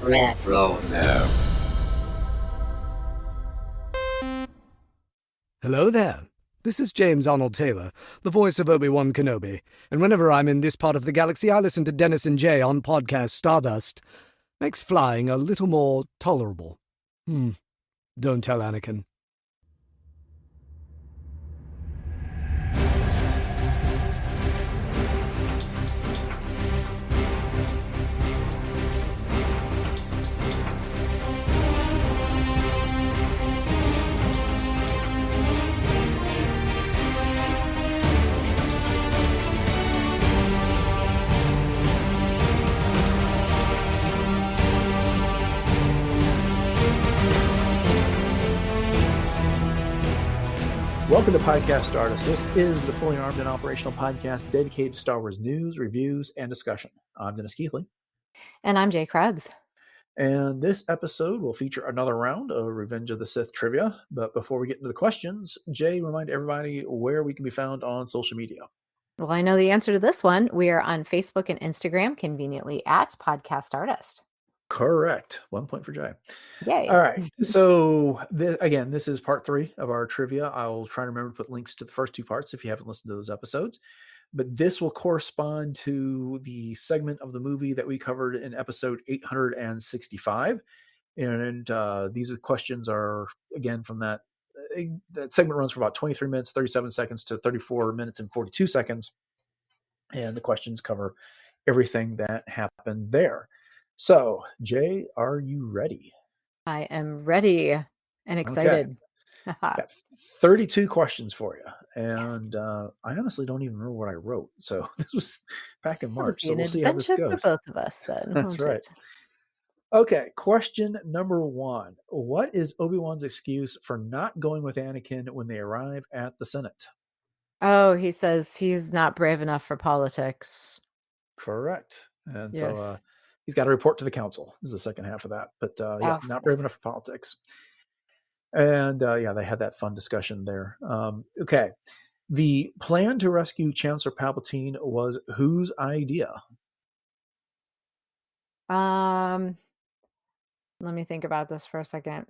Retro. Hello there. This is James Arnold Taylor, the voice of Obi-Wan Kenobi, and whenever I'm in this part of the galaxy, I listen to Dennis and Jay on Podcast Stardust. Makes flying a little more tolerable. Don't tell Anakin. Welcome to Podcast Stardust. This is the fully armed and operational podcast dedicated to Star Wars news, reviews, and discussion. I'm Dennis Keithley. And I'm Jay Krebs. And this episode will feature another round of Revenge of the Sith trivia. But before we get into the questions, Jay, remind everybody where we can be found on social media. Well, I know the answer to this one. We are on Facebook and Instagram, conveniently at Podcast Stardust. Correct. 1 point for Jay. Yay. All right. So, again, this is part 3 of our trivia. I'll try to remember to put links to the first 2 parts if you haven't listened to those episodes. But this will correspond to the segment of the movie that we covered in episode 865. And these questions are, again, from that segment runs for about 23 minutes, 37 seconds to 34 minutes and 42 seconds. And the questions cover everything that happened there. So, Jay, are you ready? I am ready and excited. Okay. Got 32 questions for you. And I honestly don't even remember what I wrote. So this was back in March. So we'll see how this goes. For both of us then. That's right. Okay. Question number 1. What is Obi-Wan's excuse for not going with Anakin when they arrive at the Senate? Oh, he says he's not brave enough for politics. Correct. And yes. So he's got to report to the council. This is the second half of that. But not brave enough for politics. And they had that fun discussion there. Okay. The plan to rescue Chancellor Palpatine was whose idea? Let me think about this for a second.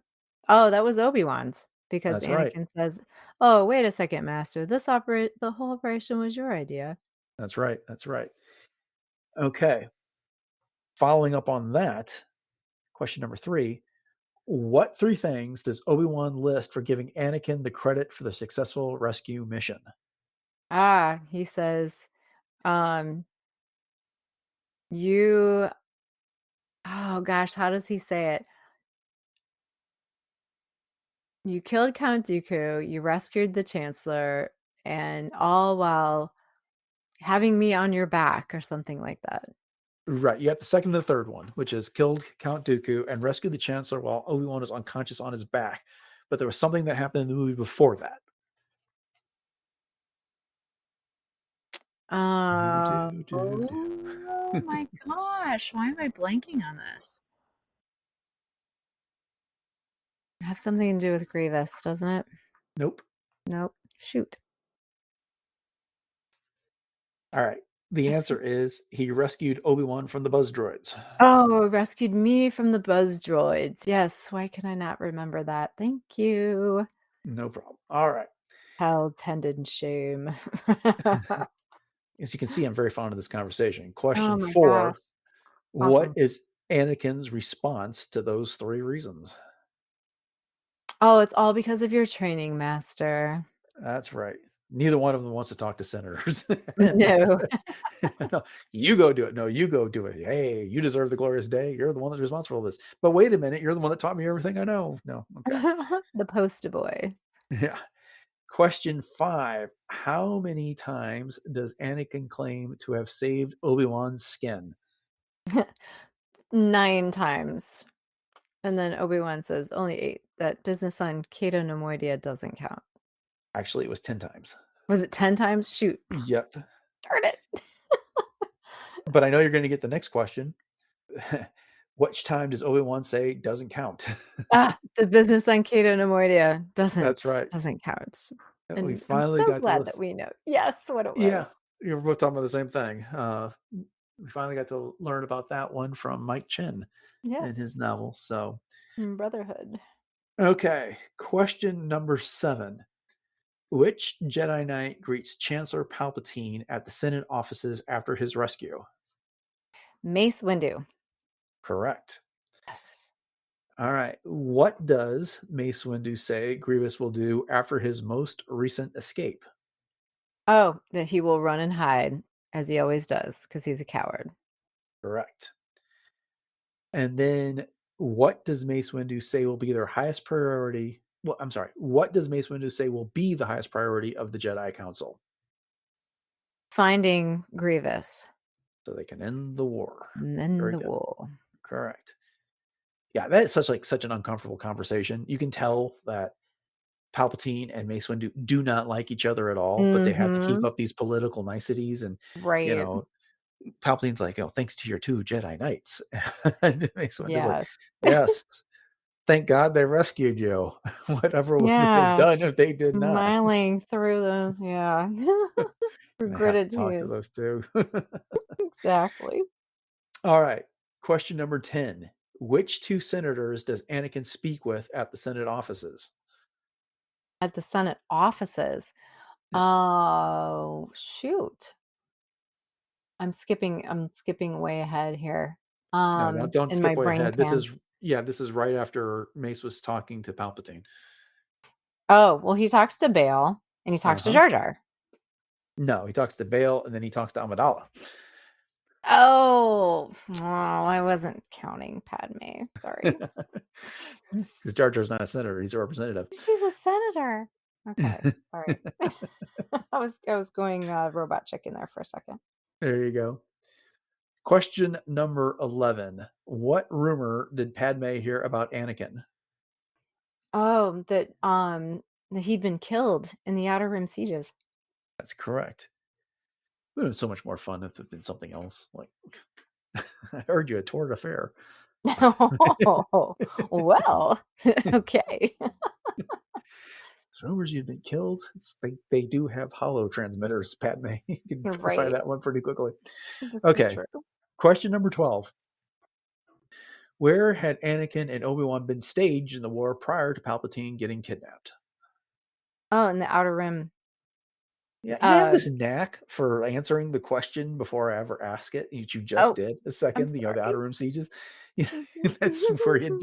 Oh, that was Obi-Wan's, because That's Anakin says, "Oh, wait a second, Master. The whole operation was your idea." That's right. That's right. Okay. Following up on that, question number 3. What 3 things does Obi-Wan list for giving Anakin the credit for the successful rescue mission? He says, you, oh gosh, how does he say it? You killed Count Dooku, you rescued the Chancellor, and all while having me on your back, or something like that. Right. You got the second and the third one, which is killed Count Dooku and rescued the Chancellor while Obi-Wan is unconscious on his back. But there was something that happened in the movie before that. Oh my gosh. Why am I blanking on this? It has something to do with Grievous, doesn't it? Nope. Shoot. All right. The answer is he rescued Obi-Wan from the buzz droids. Oh, rescued me from the buzz droids. Yes. Why can I not remember that? Thank you. No problem. All right. How tended shame. As you can see, I'm very fond of this conversation. Question 4. Gosh. What Awesome. is Anakin's response to those 3 reasons? Oh, it's all because of your training, Master. That's right. Neither one of them wants to talk to senators. No. No, you go do it. No, you go do it. Hey, you deserve the glorious day. You're the one that's responsible for this. But wait a minute. You're the one that taught me everything I know. No. Okay. The poster boy. Yeah. Question 5. How many times does Anakin claim to have saved Obi-Wan's skin? 9 times. And then Obi-Wan says only 8. That business on Cato Nemoidia doesn't count. Actually, it was 10 times. Was it 10 times? Shoot. Yep. Darn it. But I know you're going to get the next question. Which time does Obi-Wan say doesn't count? The business on Cato Nemoidia doesn't. That's right. Doesn't count. And we I'm finally so got glad that we know. Yes, what it was. Yeah, you're both talking about the same thing. we finally got to learn about that one from Mike Chen in his Yes. novel. So, Brotherhood. okay. Question number 7. Which Jedi Knight greets Chancellor Palpatine at the Senate offices after his rescue? Mace Windu. Correct. Yes. All right. What does Mace Windu say Grievous will do after his most recent escape? Oh, that he will run and hide as he always does because he's a coward. Correct. And then what does Mace Windu say will be their highest priority? Well, I'm sorry. What does Mace Windu say will be the highest priority of the Jedi Council Finding Grievous so they can end the war? and then Very the good. war. Correct. Yeah, that is such an uncomfortable conversation. You can tell that Palpatine and Mace Windu do not like each other at all, but they have to keep Mhm. up these political niceties. And, you Right. know, Palpatine's like, oh, thanks to your 2 Jedi Knights. And Mace Windu's like, Yes. yes, thank God they rescued you. Whatever would have been Yeah. done if they did not. Smiling through the yeah. And I have to Regretted talk to tears. those 2. Exactly. All right. Question number 10. Which 2 senators does Anakin speak with at the Senate offices? At the Senate offices. Yeah. Oh, shoot. I'm skipping way ahead here. No, don't In my skip way brain ahead. This can. is right after Mace was talking to Palpatine. Oh, well, he talks to Bale and he talks to Uh-huh. Jar Jar. No, he talks to Bale and then he talks to Amidala. Oh, I wasn't counting Padme. Sorry. Because Jar Jar's not a senator; he's a representative. She's a senator. Okay. All right. I was going robot chicken there for a second. There you go. Question number 11. What rumor did Padme hear about Anakin? Oh, that he'd been killed in the Outer Rim sieges. That's correct. It would have been so much more fun if it had been something else. Like, I heard you had toured a fair. Oh, well, okay. Rumors you'd been killed. They do have hollow transmitters, Padme. You can verify Right. that one pretty quickly. This is Okay. true. Question number 12. Where had Anakin and Obi-Wan been staged in the war prior to Palpatine getting kidnapped? Oh, in the Outer Rim. Yeah, you have Uh, this knack for answering the question before I ever ask it, which you just oh, did a I'm second, the sorry. Outer Rim Sieges. Yeah, that's where he had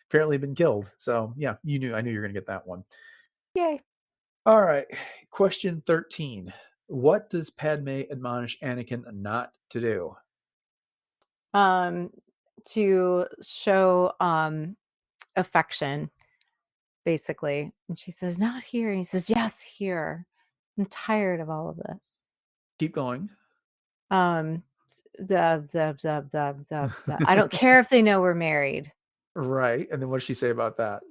apparently been killed. So yeah, I knew you were gonna get that one. Yay. All right. Question 13. What does Padme admonish Anakin not to do? To show affection, basically. And she says, "Not here." And he says, "Yes, here. I'm tired of all of this." Keep going. Dub, dub, dub, dub, dub, dub. I don't care if they know we're married. Right. And then what does she say about that?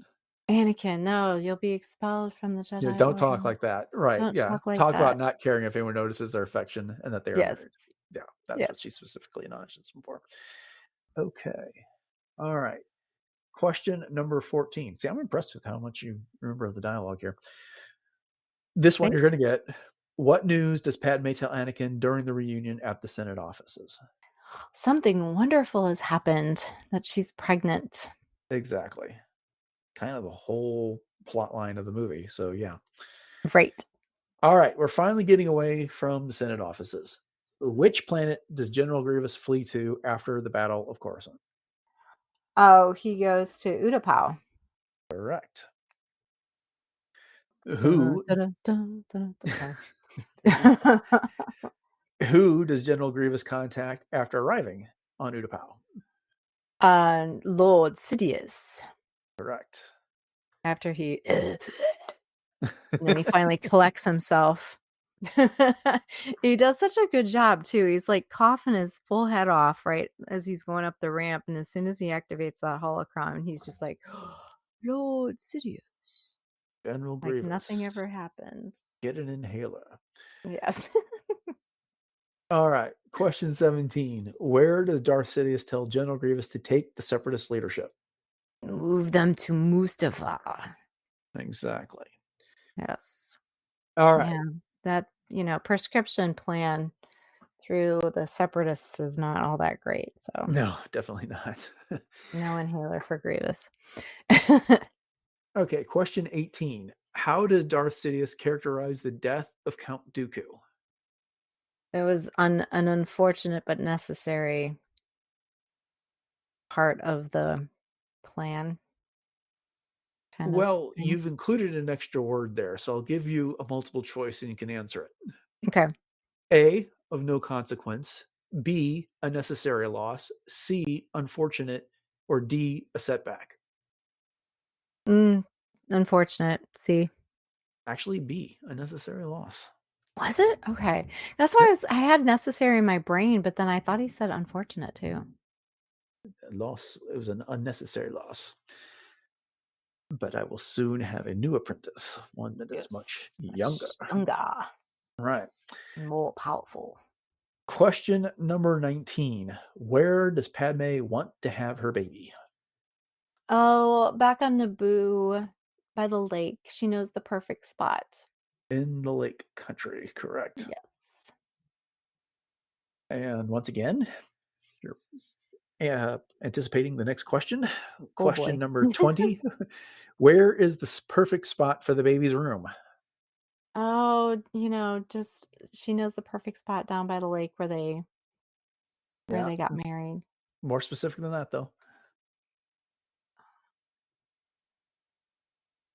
Anakin, no, you'll be expelled from the Yeah, Jedi don't talk Order. like that. Right. Don't Yeah. talk like Talk about that. not caring if anyone notices their affection and that they are Yes. married. Yeah, that's what Yes. she specifically admonishes them for. Okay. All right. Question number 14. See, I'm impressed with how much you remember of the dialogue here. This one Thank you're going to get. What news does Padme tell Anakin during the reunion at the Senate offices? Something wonderful has happened, that she's pregnant. Exactly. Kind of the whole plot line of the movie. So, yeah. Right. All right. We're finally getting away from the Senate offices. Which planet does General Grievous flee to after the Battle of Coruscant? Oh, he goes to Utapau. Correct. Dun, Who dun, dun, dun, dun, dun. who does General Grievous contact after arriving on Utapau? Lord Sidious. Correct. After he and then he finally collects himself. He does such a good job too. He's like coughing his full head off right as he's going up the ramp, and as soon as he activates that holocron, he's just like, Lord Sidious. General Like Grievous. nothing ever happened. Get an inhaler. Yes. All right. Question 17. Where does Darth Sidious tell General Grievous to take the Separatist leadership? Move them to Mustafa. Exactly. Yes. All right. Yeah. That, prescription plan through the Separatists is not all that great. So No, definitely not. no inhaler for Grievous. Okay, question 18. How does Darth Sidious characterize the death of Count Dooku? It was an unfortunate but necessary part of the plan. Kind of Well, thing. you've included an extra word there, so I'll give you a multiple choice and you can answer it. Okay. A, of no consequence. B, a necessary loss. C, unfortunate. Or D, a setback. Unfortunate. See. Actually, B, a necessary loss. Was it? Okay. That's why I had necessary in my brain, but then I thought he said unfortunate too. Loss. It was an unnecessary loss. But I will soon have a new apprentice, one that is much younger. Right. More powerful. Question number 19. Where does Padmé want to have her baby? Oh, back on Naboo by the lake. She knows the perfect spot. In the Lake Country, correct. Yes. And once again, you're anticipating the next question. Question number 20. Where is the perfect spot for the baby's room? Oh, just she knows the perfect spot down by the lake where they got married. More specific than that, though.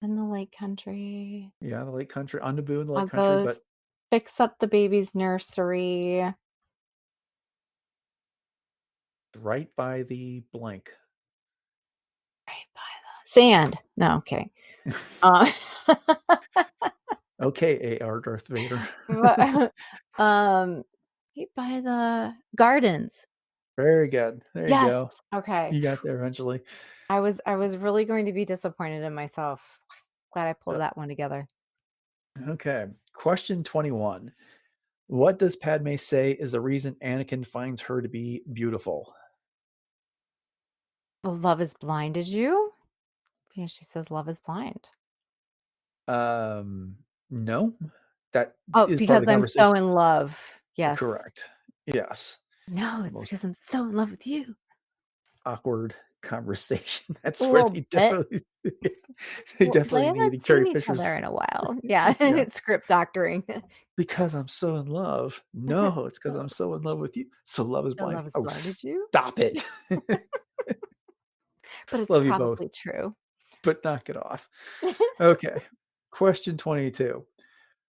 In the Lake Country. Yeah, the Lake Country, on Naboo in the Lake I'll Country, go but fix up the baby's nursery. right by the blank. Right by the sand. No, okay. Okay, AR Darth Vader. Right by the gardens. Very good. There you go. Okay. You got there eventually. I was really going to be disappointed in myself. Glad I pulled that one together. Okay. Question 21. What does Padmé say is the reason Anakin finds her to be beautiful? Well, love is blind. Did you? Yeah, she says love is blind. No. That is because part of the I'm conversation. so in love. Yes. Correct. Yes. No, it's because I'm so in love with you. Awkward conversation. That's A where little they bit. definitely they definitely needed haven't Carrie seen each Fisher's other in a while. Yeah, Yeah. script doctoring. Because I'm so in love. No, it's because I'm so in love with you. So love is So blind. love is Oh, blind. Did you? stop it. But it's Love you both. probably true. But knock it off. Okay. Question 22.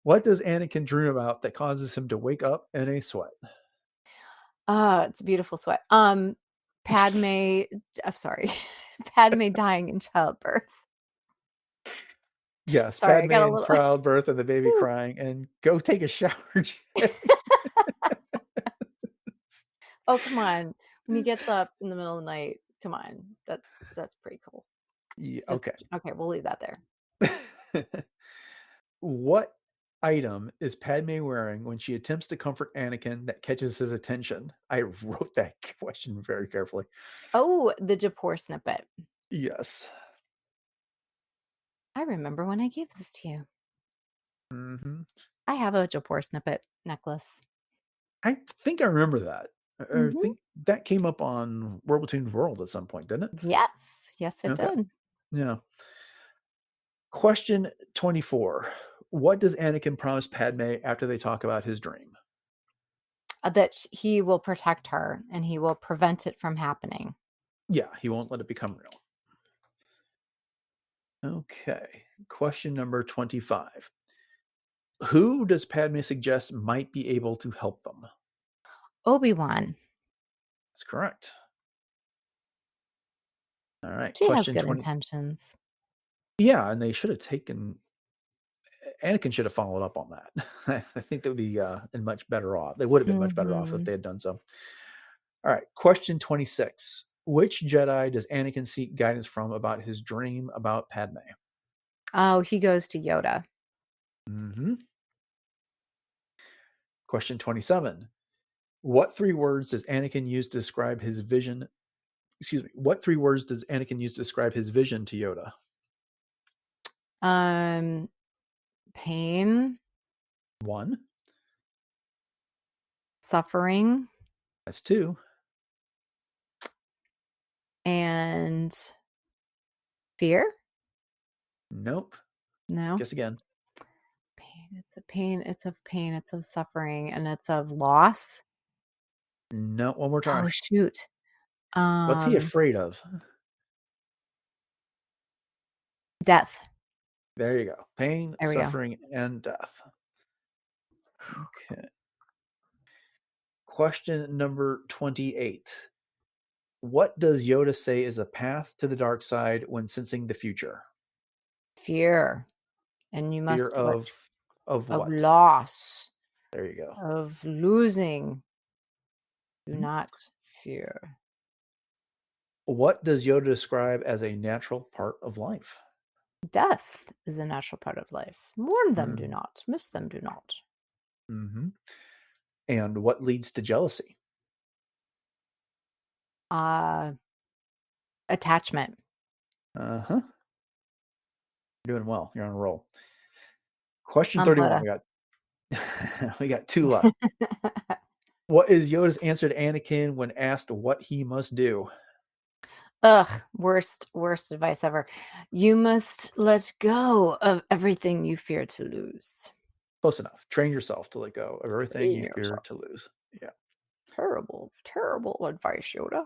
What does Anakin dream about that causes him to wake up in a sweat? It's a beautiful sweat. Padmé, I'm sorry. Padmé dying in childbirth. Yes, Sorry, I Padmé got a in little childbirth and the baby crying, and go take a shower. Oh, come on. When he gets up in the middle of the night, come on. That's pretty cool. Yeah, Okay, we'll leave that there. What item is Padmé wearing when she attempts to comfort Anakin that catches his attention? I wrote that question very carefully. Oh, the Japor snippet. Yes. I remember when I gave this to you. Mm-hmm. I have a Japor snippet necklace. I think I remember that. I think that came up on World Between World at some point, didn't it? Yes, it did. Yeah. Question 24. What does Anakin promise Padmé after they talk about his dream? That he will protect her and he will prevent it from happening. Yeah, he won't let it become real. Okay. Question number 25. Who does Padmé suggest might be able to help them? Obi-Wan. That's correct. All right. She has good intentions. Yeah, and they should have taken. Anakin should have followed up on that. I think they would be much better off. They would have been much better off if they had done so. All right. Question 26. Which Jedi does Anakin seek guidance from about his dream about Padmé? Oh, he goes to Yoda. Mm-hmm. Question 27. What three words does Anakin use to describe his vision? Excuse me. What three words does Anakin use to describe his vision to Yoda? Pain. 1. suffering, That's 2. and fear. Nope. No, Guess again. pain. It's a pain. It's of pain. It's of suffering, and it's of loss. No, one more try. Oh shoot. What's he afraid of? Death. There you go. Pain, There we go. suffering, and death. Okay. Question number 28. What does Yoda say is a path to the dark side when sensing the future? Fear, and you Fear must what? of Of what? loss, There you go. of losing. Do Mhm. not fear. What does Yoda describe as a natural part of life? Death is a natural part of life. Mourn them, do Mm. not. Miss them, do not. Mm-hmm. And what leads to jealousy? Attachment. Uh-huh. You're doing well. You're on a roll. Question I'm 31. gonna. We got 2 left. What is Yoda's answer to Anakin when asked what he must do? Ugh, worst advice ever. You must let go of everything you fear to lose. Close enough. Train yourself to let go of everything Train you fear yourself. to lose. Yeah. Terrible, terrible advice, Yoda.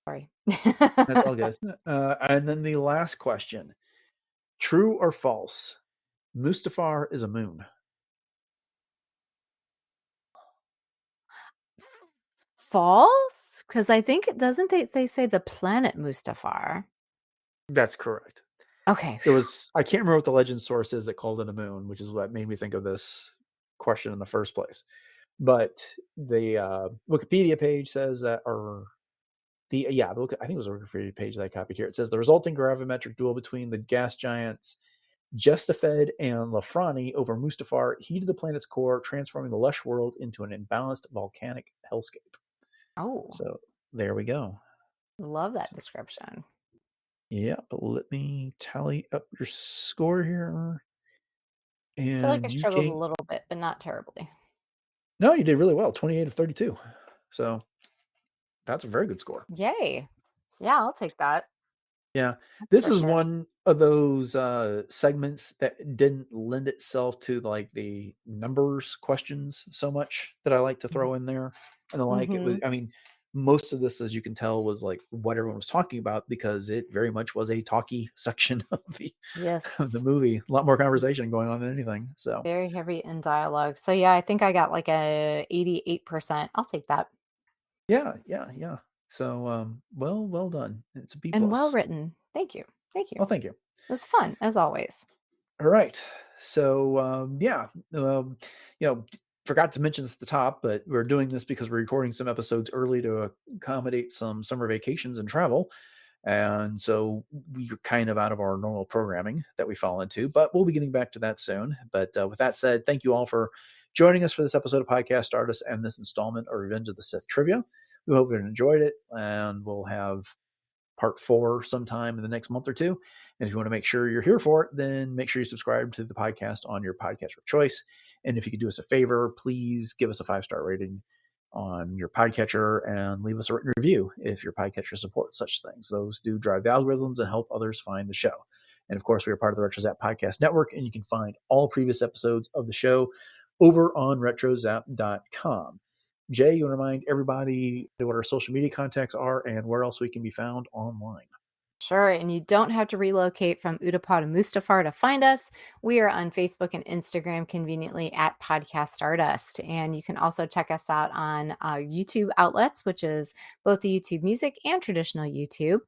Sorry. That's all good. And then the last question. True or false? Mustafar is a moon. False? Because I think doesn't they say the planet Mustafar? That's correct. Okay. There was, I can't remember what the legend source is that called it a moon, which is what made me think of this question in the first place. But the Wikipedia page says that, or I think it was a Wikipedia page that I copied here. It says the resulting gravimetric duel between the gas giants Jestafed and Lafrani over Mustafar heated the planet's core, transforming the lush world into an imbalanced volcanic hellscape. Oh, So there we go. love that description. Yeah, but let me tally up your score here. I feel like I And you struggled a gained. little bit, but not terribly. No, you did really well. 28 of 32. So that's a very good score. Yay. Yeah, I'll take that. Yeah. That's This for is sure. one of those segments that didn't lend itself to like the numbers questions so much that I like to throw in there and the like. It was, Mhm. I mean, most of this, as you can tell, was like what everyone was talking about because it very much was a talky section of the Yes. movie. A lot more conversation going on than anything. So Very heavy in dialogue. So yeah, I think I got like a 88%. I'll take that. yeah. So well done. It's a B And well plus. written. Thank you. Thank you. Well, thank you. It was fun as always. All right. So forgot to mention this at the top, but we're doing this because we're recording some episodes early to accommodate some summer vacations and travel. And so we're kind of out of our normal programming that we fall into, but we'll be getting back to that soon. But with that said, thank you all for joining us for this episode of Podcast Stardust and this installment of Revenge of the Sith Trivia. We hope you enjoyed it, and we'll have part 4 sometime in the next month or two. And if you want to make sure you're here for it, then make sure you subscribe to the podcast on your podcast of choice. And if you could do us a favor, please give us a 5-star rating on your podcatcher and leave us a written review if your podcatcher supports such things. Those do drive the algorithms and help others find the show. And of course, we are part of the RetroZap Podcast Network, and you can find all previous episodes of the show over on retrozap.com. Jay, you want to remind everybody what our social media contacts are and where else we can be found online? Sure. And you don't have to relocate from Utapau to Mustafar to find us. We are on Facebook and Instagram conveniently at Podcast Stardust. And you can also check us out on our YouTube outlets, which is both the YouTube music and traditional YouTube.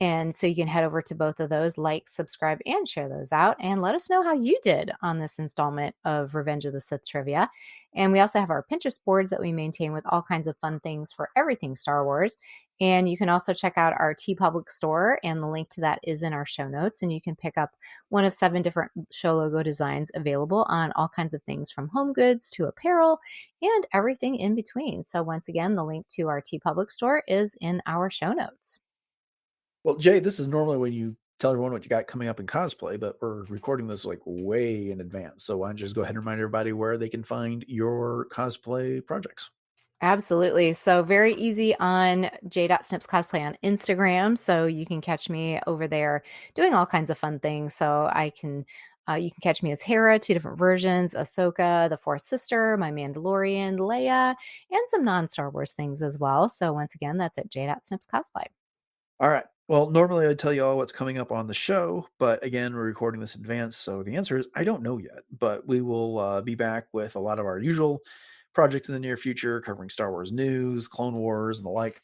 And so you can head over to both of those, like, subscribe, and share those out. And let us know how you did on this installment of Revenge of the Sith Trivia. And we also have our Pinterest boards that we maintain with all kinds of fun things for everything Star Wars. And you can also check out our TeePublic store, and the link to that is in our show notes. And you can pick up one of 7 different show logo designs available on all kinds of things from home goods to apparel and everything in between. So once again, the link to our TeePublic store is in our show notes. Well, Jay, this is normally when you tell everyone what you got coming up in cosplay, but we're recording this like way in advance. So why don't you just go ahead and remind everybody where they can find your cosplay projects? Absolutely. So very easy on j.snips cosplay on Instagram. So you can catch me over there doing all kinds of fun things. So you can catch me as Hera, 2 different versions, Ahsoka, the Fourth Sister, my Mandalorian, Leia, and some non-Star Wars things as well. So once again, that's at j.snips cosplay. All right. Well, normally I'd tell you all what's coming up on the show, but again, we're recording this in advance. So the answer is I don't know yet, but we will be back with a lot of our usual projects in the near future, covering Star Wars news, Clone Wars, and the like.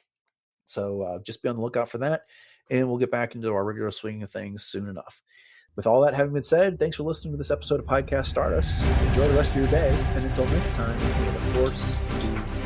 So just be on the lookout for that. And we'll get back into our regular swing of things soon enough. With all that having been said, thanks for listening to this episode of Podcast Stardust. Enjoy the rest of your day. And until next time, may the Force be